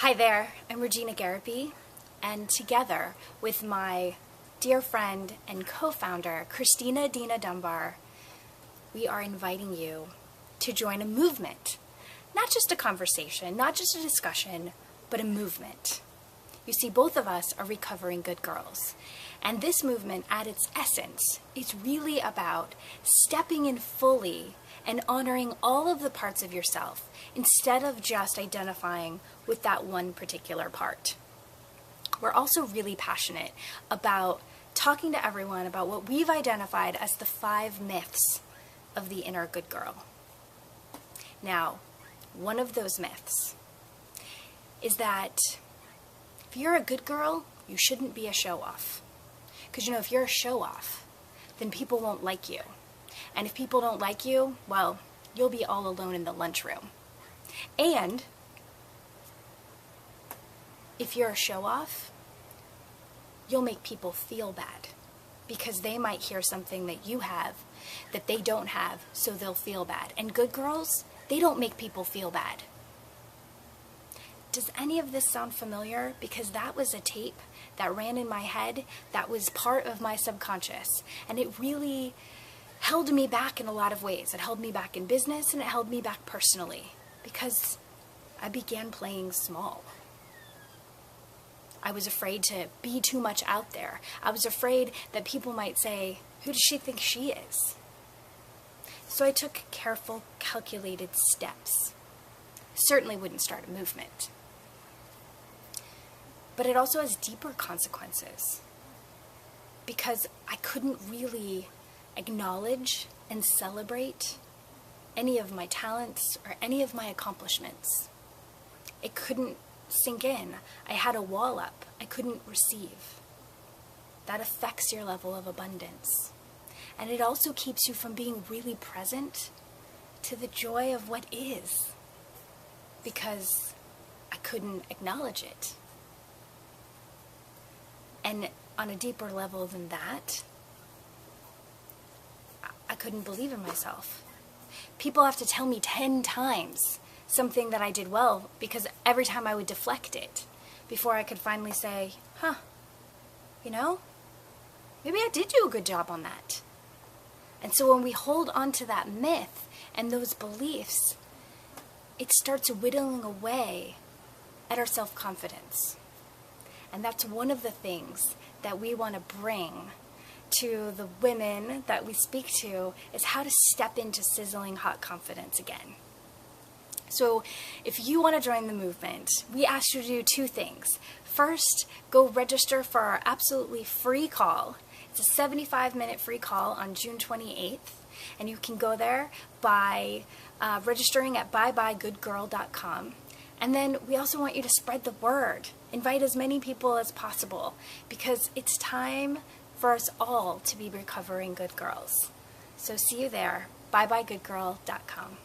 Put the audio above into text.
Hi there, I'm Regena Garrepy, and together with my dear friend and co-founder, Christina Dina Dunbar, we are inviting you to join a movement. Not just a conversation, not just a discussion, but a movement. You see, both of us are recovering good girls. And this movement, at its essence, is really about stepping in fully and honoring all of the parts of yourself instead of just identifying with that one particular part. We're also really passionate about talking to everyone about what we've identified as the 5 myths of the inner good girl. Now, one of those myths is that if you're a good girl, you shouldn't be a show-off. Because if you're a show-off, then people won't like you. And if people don't like you, well, you'll be all alone in the lunchroom. And if you're a show-off, you'll make people feel bad because they might hear something that you have that they don't have, so they'll feel bad. And good girls, they don't make people feel bad. Does any of this sound familiar? Because that was a tape that ran in my head that was part of my subconscious. And it really held me back in a lot of ways. It held me back in business and it held me back personally because I began playing small. I was afraid to be too much out there. I was afraid that people might say, "Who does she think she is?" So I took careful, calculated steps. Certainly wouldn't start a movement. But it also has deeper consequences because I couldn't really acknowledge and celebrate any of my talents or any of my accomplishments. It couldn't sink in. I had a wall up. I couldn't receive. That affects your level of abundance. And it also keeps you from being really present to the joy of what is because I couldn't acknowledge it. And on a deeper level than that, I couldn't believe in myself. People have to tell me 10 times something that I did well because every time I would deflect it before I could finally say, maybe I did do a good job on that. And so when we hold on to that myth and those beliefs, it starts whittling away at our self-confidence. And that's one of the things that we want to bring to the women that we speak to is how to step into sizzling hot confidence again. So if you want to join the movement, we ask you to do 2 things. First, go register for our absolutely free call. It's a 75-minute free call on June 28th, and you can go there by registering at byebygoodgirl.com. And then we also want you to spread the word. Invite as many people as possible because it's time for us all to be recovering good girls. So see you there. byebygoodgirl.com.